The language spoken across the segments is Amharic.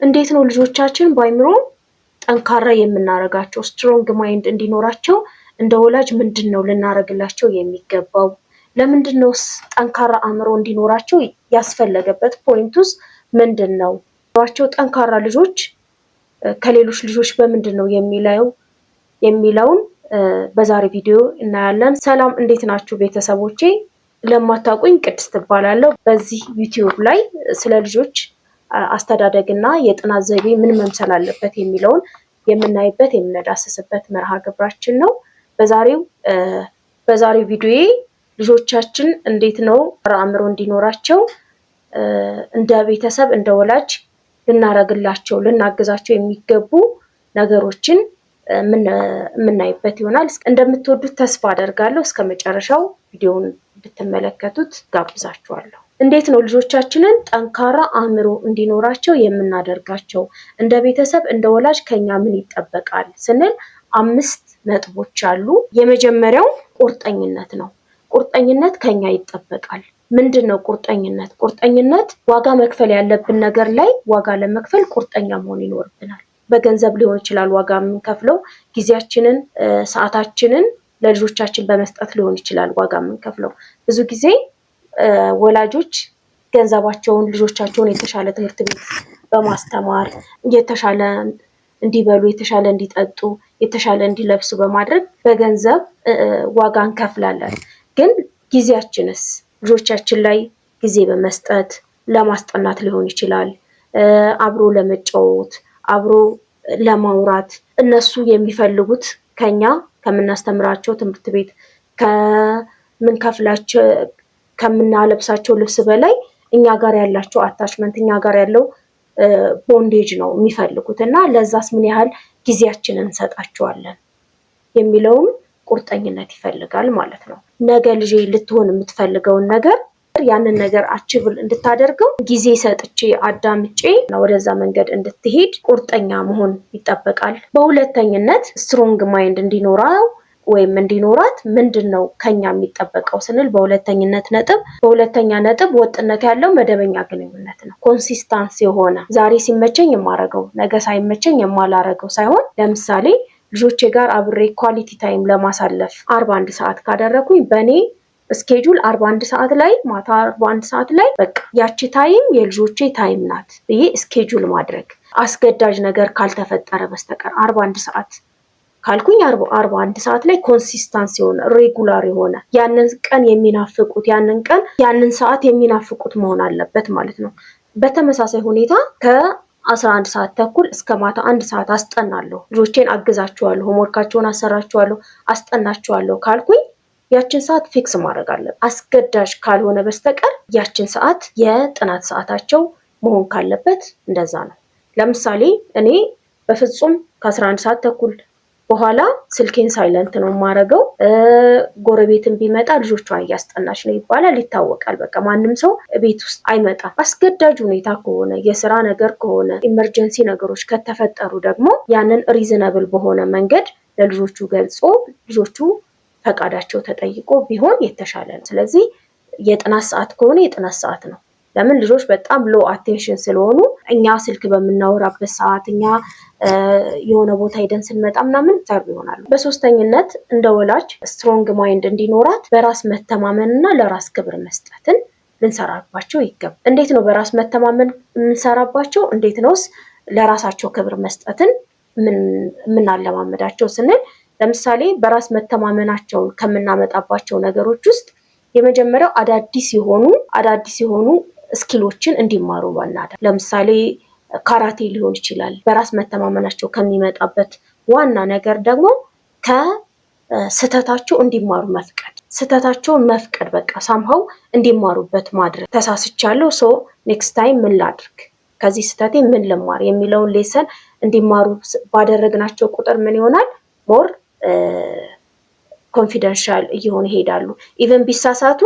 እንዴት ነው ልጆቻችን ባይምሮ ጠንካራ የምናረጋቸው ስትሮንግ ማይንድ እንዲኖራቸው እንደ ወላጅ ምንድነው ልናረግላቸው የሚገባው? ለምንድነው ጠንካራ አእምሮ እንዲኖራቸው ያስፈለገበት ፖይንቱስ ምንድነው? ጠንካራ ልጆች ከሌሎች ልጆች በምንድነው የሚለውን በዛሬ ቪዲዮ እናያለን። ሰላም እንዴት ናችሁ ቤተሰቦቼ? ለማታውቁኝ ቅድስት እባላለሁ። በዚህ ዩቲዩብ ላይ ስለ ልጆች አስተዳደግና የጥናት ዘይቤ ምን መምሰል አለበት የሚለውን የምናይበት የምንዳስስበት መርሃ ግብራችን ነው። በዛሬው ቪዲዮዬ ልጆቻችን እንዴት ነው አእምሮ እንዲኖራቸው እንደ ቤተሰብ እንደ ወላጅ ልናረግላቸው ልናግዛቸው የሚገቡ ነገሮችን የምናይበት ይሆናል። እንደምትወዱት ተስፋ አደርጋለሁ። እስከ መጨረሻው ቪዲዮውን እንድትመለከቱት ጋብዛችኋለሁ። እንዴት ነው ልጆቻችንን ጠንካራ አእምሮ እንዲኖራቸው የምናደርጋቸው? እንደ ቤተሰብ እንደ ወላጅ ከኛ ምን ይጠበቃል ስንል 5 ነጥቦች አሉ። የመጀመሪያው ቁርጠኝነት ነው። ቁርጠኝነት ከኛ ይጠበቃል። ምንድነው ቁርጠኝነት? ቁርጠኝነት ዋጋ መክፈል ያለብን ነገር ላይ ዋጋ ለመክፈል ቁርጠኛ መሆን ይኖርብናል። በገንዘብ ሊሆን ይችላል ዋጋ የምንከፍለው፣ ጊዜያችንን ሰዓታችንን ለልጆቻችን በመስጠት ሊሆን ይችላል ዋጋ የምንከፍለው። ብዙ ጊዜ ወላጆች ገንዘባቸውን ልጆቻቸውን የተሻለ ትምህርት ቤት በማስተማር የተሻለ እንዲበሉ፣ የተሻለ እንዲጠጡ፣ የተሻለ እንዲለብሱ በማድረግ በገንዘብ ዋጋ እንከፍላለን። ግን ጊዜያችንስ ልጆቻችን ላይ ጊዜ በመስጠት ለማስጠናት ሊሆን ይችላል፣ አብሮ ለመጫወት፣ አብሮ ለማውራት፣ እነሱ የሚፈልጉት ከኛ ከምናስተምራቸው ትምህርት ቤት ከምንከፍላቸው ከምናለብሳቸው ልብስ በላይ እኛ ጋር ያላቸው አታችመንት እኛ ጋር ያለው ቦንዴጅ ነው የሚፈልጉት እና ለዛስ ምን ያህል ጊዜያችንን እንሰጣቸዋለን የሚለውም ቁርጠኝነት ይፈልጋል ማለት ነው። ነገ ልጄ ልትሆን የምትፈልገውን ነገር ያንን ነገር አቺቭል እንድታደርገው ጊዜ ሰጥቼ አዳምጬ ወደዛ መንገድ እንድትሄድ ቁርጠኛ መሆን ይጠበቃል። በሁለተኝነት ስትሮንግ ማይንድ እንዲኖረው ወይም እንዲኖራት ምንድነው ከኛ የሚጠበቀው ስንል በሁለተኛ ነጥብ ወጥነት ያለው መደበኛ ግንኙነት ነው። ኮንሲስታንስ የሆነ ዛሬ ሲመቸኝ የማረገው ነገ ሳይመቸኝ የማላረገው ሳይሆን፣ ለምሳሌ ልጆቼ ጋር አብሬ ኳሊቲ ታይም ለማሳለፍ 41 ሰዓት ካደረኩኝ በእኔ ስኬጁል 41 ሰዓት ላይ ማታ 41 ሰዓት ላይ በቃ ያቺ ታይም የልጆቼ ታይም ናት ብዬ ስኬጁል ማድረግ፣ አስገዳጅ ነገር ካልተፈጠረ በስተቀር 41 ሰዓት ካልኩኝ 41 ሰዓት ላይ ኮንሲስታንስ የሆነ ሬጉላር የሆነ ያንን ቀን የሚናፍቁት ያንን ሰዓት የሚናፍቁት መሆን አለበት ማለት ነው። በተመሳሳይ ሁኔታ ከ11 ሰዓት ተኩል እስከ ማታ 1 ሰዓት አስጠናለሁ፣ ልጆቼን አግዛቸዋለሁ፣ ሆምወርካቸውን አሰራቸዋለሁ፣ አስጠናቸዋለሁ ካልኩኝ ያችን ሰዓት ፊክስ ማድረግ አለብን። አስገዳጅ ካልሆነ በስተቀር ያችን ሰዓት የጥናት ሰዓታቸው መሆን ካለበት እንደዛ ነው። ለምሳሌ እኔ በፍጹም ከ11 ሰዓት ተኩል በኋላ ስልኬን ሳይለንት ነው የማረገው። ጎረቤትን ቢመጣ ልጆቿን እያስጠናች ነው ይባላል፣ ይታወቃል። በቃ ማንም ሰው ቤት ውስጥ አይመጣም። አስገዳጅ ሁኔታ ከሆነ የስራ ነገር ከሆነ ኢመርጀንሲ ነገሮች ከተፈጠሩ ደግሞ ያንን ሪዝነብል በሆነ መንገድ ለልጆቹ ገልጾ ልጆቹ ፈቃዳቸው ተጠይቆ ቢሆን የተሻለ ነው። ስለዚህ የጥናት ሰዓት ከሆነ የጥናት ሰዓት ነው። ለምን ልጆች በጣም ሎ አቴንሽን ስለሆኑ እኛ ስልክ በምናወራበት ሰዓት እኛ የሆነ ቦታ ሄደን ስንመጣ ምናምን ሰርቭ ይሆናሉ። በሶስተኝነት እንደ ወላጅ ስትሮንግ ማይንድ እንዲኖራት በራስ መተማመንና ለራስ ክብር መስጠትን ልንሰራባቸው ይገባል። እንዴት ነው በራስ መተማመን የምንሰራባቸው? እንዴት ነውስ ለራሳቸው ክብር መስጠትን የምናለማመዳቸው ስንል፣ ለምሳሌ በራስ መተማመናቸውን ከምናመጣባቸው ነገሮች ውስጥ የመጀመሪያው አዳዲስ የሆኑ ስኪሎችን እንዲማሩ ማናደርግ። ለምሳሌ ካራቴ ሊሆን ይችላል። በራስ መተማመናቸው ከሚመጣበት ዋና ነገር ደግሞ ከስህተታቸው እንዲማሩ መፍቀድ፣ ስህተታቸውን መፍቀድ፣ በቃ ሳምሃው እንዲማሩበት ማድረግ። ተሳስቻለሁ ሶ ኔክስት ታይም ምን ላድርግ፣ ከዚህ ስህተቴ ምን ልማር የሚለውን ሌሰን እንዲማሩ ባደረግናቸው ቁጥር ምን ይሆናል? ሞር ኮንፊደንሻል እየሆኑ ይሄዳሉ። ኢቨን ቢሳሳቱ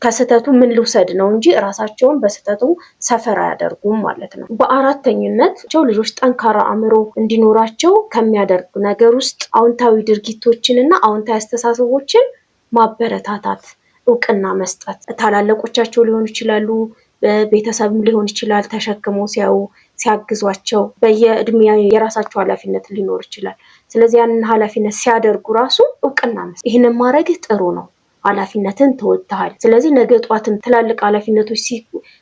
ከስህተቱ ምን ልውሰድ ነው እንጂ ራሳቸውን በስህተቱ ሰፈር አያደርጉም ማለት ነው። በአራተኝነት ልጆች ጠንካራ አእምሮ እንዲኖራቸው ከሚያደርጉ ነገር ውስጥ አዎንታዊ ድርጊቶችን እና አዎንታዊ አስተሳሰቦችን ማበረታታት፣ እውቅና መስጠት። ታላላቆቻቸው ሊሆኑ ይችላሉ፣ ቤተሰብም ሊሆን ይችላል ተሸክሞ ሲያግዟቸው በየእድሜ የራሳቸው ኃላፊነት ሊኖር ይችላል። ስለዚህ ያንን ኃላፊነት ሲያደርጉ ራሱ እውቅና መስጠት ይህንን ማድረግህ ጥሩ ነው፣ ኃላፊነትን ተወጥተሃል። ስለዚህ ነገ ጧትም ትላልቅ ኃላፊነቶች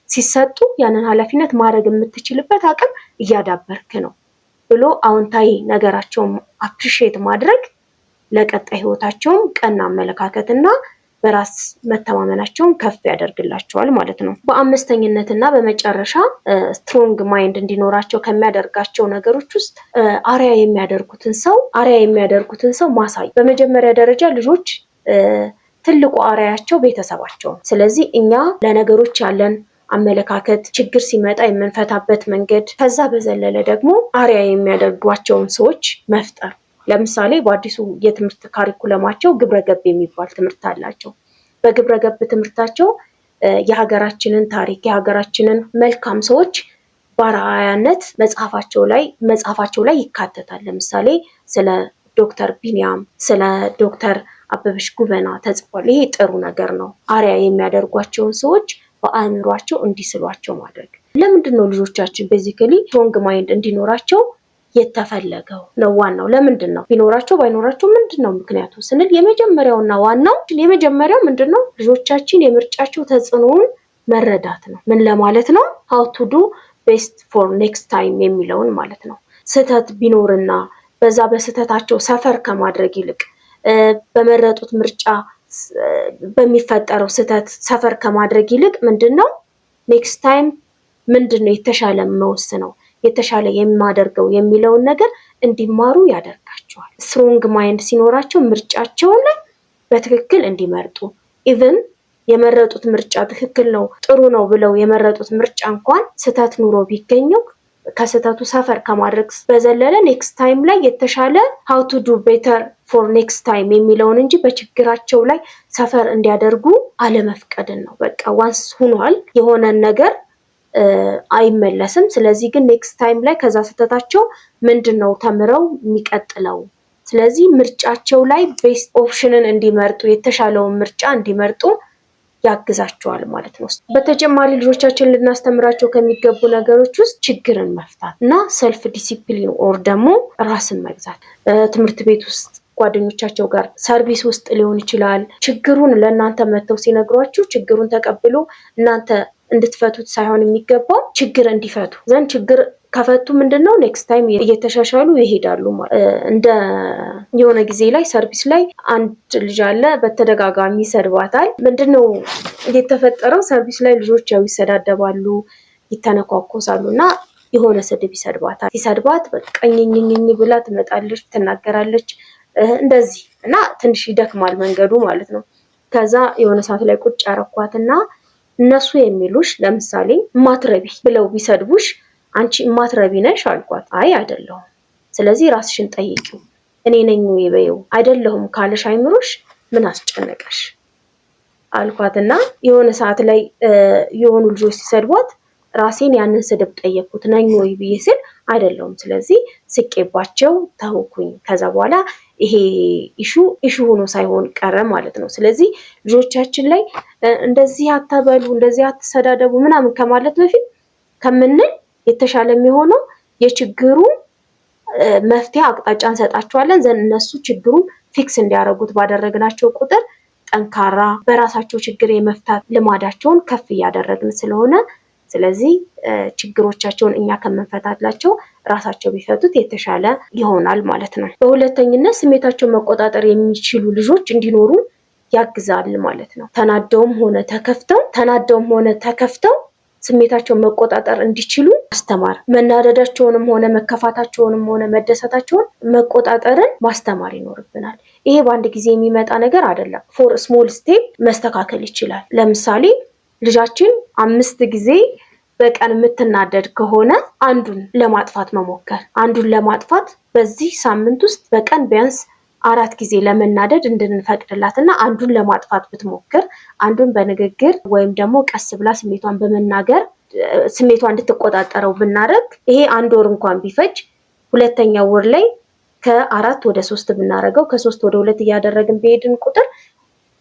ሲሰጡ ያንን ኃላፊነት ማድረግ የምትችልበት አቅም እያዳበርክ ነው ብሎ አዎንታዊ ነገራቸውን አፕሪሺየት ማድረግ ለቀጣይ ህይወታቸውም ቀና አመለካከትና በራስ መተማመናቸውን ከፍ ያደርግላቸዋል ማለት ነው። በአምስተኝነትና በመጨረሻ ስትሮንግ ማይንድ እንዲኖራቸው ከሚያደርጋቸው ነገሮች ውስጥ አርያ የሚያደርጉትን ሰው ማሳይ። በመጀመሪያ ደረጃ ልጆች ትልቁ አርያቸው ቤተሰባቸው። ስለዚህ እኛ ለነገሮች ያለን አመለካከት ችግር ሲመጣ የምንፈታበት መንገድ፣ ከዛ በዘለለ ደግሞ አርያ የሚያደርጓቸውን ሰዎች መፍጠር። ለምሳሌ በአዲሱ የትምህርት ካሪኩለማቸው ግብረገብ የሚባል ትምህርት አላቸው። በግብረገብ ትምህርታቸው የሀገራችንን ታሪክ የሀገራችንን መልካም ሰዎች በአርአያነት መጽሐፋቸው ላይ ይካተታል። ለምሳሌ ስለ ዶክተር ቢኒያም፣ ስለ ዶክተር አበበች ጉበና ተጽፏል። ይሄ ጥሩ ነገር ነው። አርያ የሚያደርጓቸውን ሰዎች በአእምሯቸው እንዲስሏቸው ማድረግ። ለምንድን ነው ልጆቻችን ቤዚካሊ ስትሮንግ ማይንድ እንዲኖራቸው የተፈለገው ነው? ዋናው ለምንድን ነው? ቢኖራቸው ባይኖራቸው ምንድን ነው ምክንያቱ ስንል የመጀመሪያውና ዋናው ምንድን ነው? ልጆቻችን የምርጫቸው ተጽዕኖውን መረዳት ነው። ምን ለማለት ነው? how to do best for next time የሚለውን ማለት ነው። ስህተት ቢኖርና በዛ በስህተታቸው ሰፈር ከማድረግ ይልቅ በመረጡት ምርጫ በሚፈጠረው ስህተት ሰፈር ከማድረግ ይልቅ ምንድነው ኔክስት ታይም ምንድነው የተሻለ መወስነው የተሻለ የማደርገው የሚለውን ነገር እንዲማሩ ያደርጋቸዋል። ስትሮንግ ማይንድ ሲኖራቸው ምርጫቸውን በትክክል እንዲመርጡ ኢቭን የመረጡት ምርጫ ትክክል ነው ጥሩ ነው ብለው የመረጡት ምርጫ እንኳን ስህተት ኑሮ ቢገኘው ከስህተቱ ሰፈር ከማድረግ በዘለለ ኔክስት ታይም ላይ የተሻለ how to do better for next time የሚለውን እንጂ በችግራቸው ላይ ሰፈር እንዲያደርጉ አለመፍቀድን ነው። በቃ ዋንስ ሆኗል የሆነን ነገር አይመለስም። ስለዚህ ግን ኔክስት ታይም ላይ ከዛ ስህተታቸው ምንድነው ተምረው የሚቀጥለው። ስለዚህ ምርጫቸው ላይ ቤስት ኦፕሽንን እንዲመርጡ የተሻለውን ምርጫ እንዲመርጡ ያግዛቸዋል ማለት ነው። በተጨማሪ ልጆቻችን ልናስተምራቸው ከሚገቡ ነገሮች ውስጥ ችግርን መፍታት እና ሰልፍ ዲሲፕሊን ኦር ደግሞ ራስን መግዛት። ትምህርት ቤት ውስጥ ጓደኞቻቸው ጋር ሰርቪስ ውስጥ ሊሆን ይችላል። ችግሩን ለእናንተ መተው ሲነግሯችሁ ችግሩን ተቀብሎ እናንተ እንድትፈቱት ሳይሆን የሚገባው ችግር እንዲፈቱ ዘንድ ችግር ከፈቱ ምንድነው ኔክስት ታይም እየተሻሻሉ ይሄዳሉ። እንደ የሆነ ጊዜ ላይ ሰርቪስ ላይ አንድ ልጅ አለ በተደጋጋሚ ይሰድባታል። ምንድነው የተፈጠረው? ሰርቪስ ላይ ልጆች ያው ይሰዳደባሉ፣ ይተነኳኮሳሉ እና የሆነ ስድብ ይሰድባታል። ሲሰድባት በቀኝኝኝ ብላ ትመጣለች፣ ትናገራለች እንደዚህ እና ትንሽ ይደክማል መንገዱ ማለት ነው። ከዛ የሆነ ሰዓት ላይ ቁጭ ያረኳትና እነሱ የሚሉሽ ለምሳሌ ማትረቢ ብለው ቢሰድቡሽ አንቺ ማትረቢ ነሽ አልኳት። አይ አይደለሁም፣ ስለዚህ ራስሽን ጠይቂው፣ እኔ ነኝ ወይ በይው። አይደለሁም ካለሽ አይምሮሽ ምን አስጨነቀሽ አልኳትና የሆነ ሰዓት ላይ የሆኑ ልጆች ሲሰድቧት ራሴን ያንን ስድብ ጠየቅኩት። ነኝ ወይ ብዬ ስል አይደለሁም፣ ስለዚህ ስቄባቸው ተውኩኝ። ከዛ በኋላ ይሄ ኢሹ ሆኖ ሳይሆን ቀረ ማለት ነው። ስለዚህ ልጆቻችን ላይ እንደዚህ አትበሉ፣ እንደዚህ አትሰዳደቡ ምናምን ከማለት በፊት ከምንል የተሻለ የሚሆነው የችግሩ መፍትሄ አቅጣጫ እንሰጣቸዋለን ዘንድ እነሱ ችግሩን ፊክስ እንዲያደርጉት ባደረግናቸው ቁጥር ጠንካራ በራሳቸው ችግር የመፍታት ልማዳቸውን ከፍ እያደረግን ስለሆነ ስለዚህ ችግሮቻቸውን እኛ ከምንፈታላቸው ራሳቸው ቢፈቱት የተሻለ ይሆናል ማለት ነው። በሁለተኝነት ስሜታቸውን መቆጣጠር የሚችሉ ልጆች እንዲኖሩ ያግዛል ማለት ነው። ተናደውም ሆነ ተከፍተው ስሜታቸውን መቆጣጠር እንዲችሉ ማስተማር፣ መናደዳቸውንም ሆነ መከፋታቸውንም ሆነ መደሰታቸውን መቆጣጠርን ማስተማር ይኖርብናል። ይሄ በአንድ ጊዜ የሚመጣ ነገር አይደለም። ፎር ስሞል ስቴፕ መስተካከል ይችላል። ለምሳሌ ልጃችን 5 ጊዜ በቀን የምትናደድ ከሆነ አንዱን ለማጥፋት መሞከር። አንዱን ለማጥፋት በዚህ ሳምንት ውስጥ በቀን ቢያንስ 4 ጊዜ ለመናደድ እንድንፈቅድላትና አንዱን ለማጥፋት ብትሞክር፣ አንዱን በንግግር ወይም ደግሞ ቀስ ብላ ስሜቷን በመናገር ስሜቷን እንድትቆጣጠረው ብናደርግ ይሄ 1 ወር እንኳን ቢፈጅ 2ኛው ወር ላይ ከ4 ወደ 3 ብናደርገው ከ3 ወደ 2 እያደረግን በሄድን ቁጥር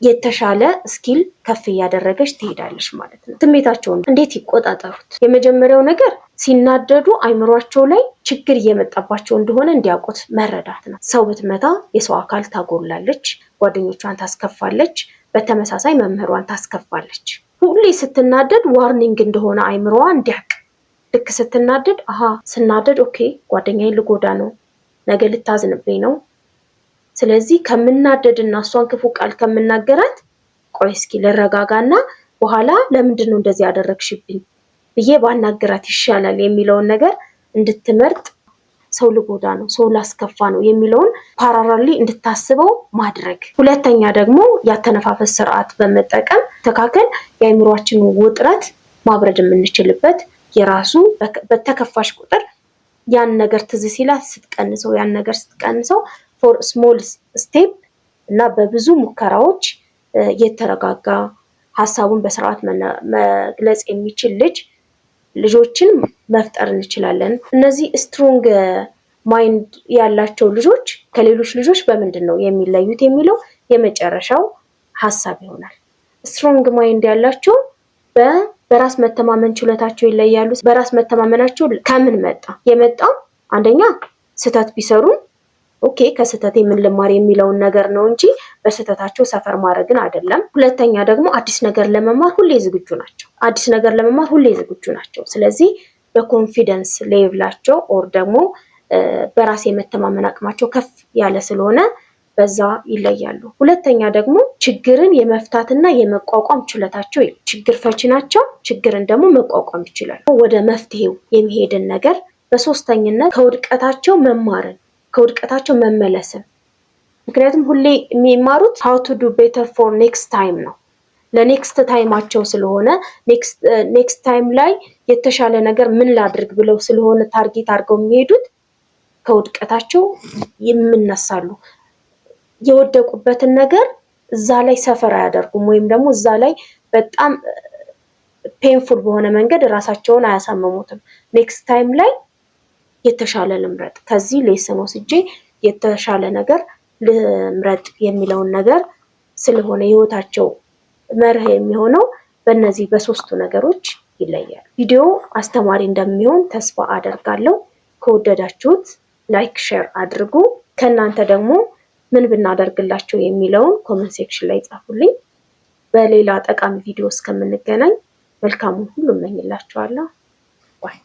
የተሻለ ስኪል ከፍ እያደረገች ትሄዳለች ማለት ነው። ስሜታቸውን እንዴት ይቆጣጠሩት? የመጀመሪያው ነገር ሲናደዱ አይምሯቸው ላይ ችግር እየመጣባቸው እንደሆነ እንዲያውቁት መረዳት ነው። ሰው ብትመታ የሰው አካል ታጎላለች፣ ጓደኞቿን ታስከፋለች፣ በተመሳሳይ መምህሯን ታስከፋለች። ሁሌ ስትናደድ ዋርኒንግ እንደሆነ አይምሮዋ እንዲያውቅ፣ ልክ ስትናደድ ስናደድ ኦኬ ጓደኛዬን ልጎዳ ነው፣ ነገ ልታዝንብኝ ነው፣ ስለዚህ ከምናደድና እሷን ክፉ ቃል ከምናገራት ቆይ እስኪ ልረጋጋና በኋላ ለምንድን ነው እንደዚህ ያደረግሽብኝ ብዬ ባናገራት ይሻላል የሚለውን ነገር እንድትመርጥ፣ ሰው ልጎዳ ነው፣ ሰው ላስከፋ ነው የሚለውን ፓራራሊ እንድታስበው ማድረግ። ሁለተኛ ደግሞ ያተነፋፈስ ስርዓት በመጠቀም ተካከል የአእምሯችንን ውጥረት ማብረድ የምንችልበት የራሱ በተከፋሽ ቁጥር ያን ነገር ትዝ ሲላት ስትቀንሰው፣ ያን ነገር ስትቀንሰው ፎር ስሞል ስቴፕ እና በብዙ ሙከራዎች የተረጋጋ ሀሳቡን በስርዓት መግለጽ የሚችል ልጆችን መፍጠር እንችላለን። እነዚህ ስትሮንግ ማይንድ ያላቸው ልጆች ከሌሎች ልጆች በምንድን ነው የሚለዩት የሚለው የመጨረሻው ሀሳብ ይሆናል። ስትሮንግ ማይንድ ያላቸው በራስ መተማመን ችሎታቸው ይለያሉ። በራስ መተማመናቸው ከምን መጣ? የመጣው አንደኛ ስህተት ቢሰሩ ኦኬ ከስህተት ምን ልማር የሚለውን ነገር ነው እንጂ በስህተታቸው ሰፈር ማድረግን አይደለም። ሁለተኛ ደግሞ አዲስ ነገር ለመማር ሁሌ ዝግጁ ናቸው። ስለዚህ በኮንፊደንስ ሌቭላቸው ኦር ደግሞ በራስ የመተማመን አቅማቸው ከፍ ያለ ስለሆነ በዛ ይለያሉ። ሁለተኛ ደግሞ ችግርን የመፍታትና የመቋቋም ችሎታቸው ችግር ፈቺ ናቸው። ችግርን ደግሞ መቋቋም ይችላሉ። ወደ መፍትሄው የሚሄድን ነገር። በሶስተኝነት ከውድቀታቸው መማርን፣ ከውድቀታቸው መመለስን። ምክንያቱም ሁሌ የሚማሩት how to do better for next time ነው። ለኔክስት ታይማቸው ስለሆነ ኔክስት ታይም ላይ የተሻለ ነገር ምን ላድርግ ብለው ስለሆነ ታርጌት አድርገው የሚሄዱት ከውድቀታቸው ይመነሳሉ። የወደቁበትን ነገር እዛ ላይ ሰፈር አያደርጉም፣ ወይም ደግሞ እዛ ላይ በጣም ፔንፉል በሆነ መንገድ ራሳቸውን አያሳምሙትም። ኔክስት ታይም ላይ የተሻለ ልምረጥ፣ ከዚህ ሌሰን ወስጄ የተሻለ ነገር ልምረጥ የሚለውን ነገር ስለሆነ ህይወታቸው መርህ የሚሆነው በእነዚህ በሶስቱ ነገሮች ይለያል። ቪዲዮ አስተማሪ እንደሚሆን ተስፋ አደርጋለሁ። ከወደዳችሁት ላይክ፣ ሼር አድርጉ። ከእናንተ ደግሞ ምን ብናደርግላችሁ የሚለውን ኮሜንት ሴክሽን ላይ ጻፉልኝ። በሌላ ጠቃሚ ቪዲዮ እስከምንገናኝ መልካሙን ሁሉ እመኝላችኋለሁ። ባይ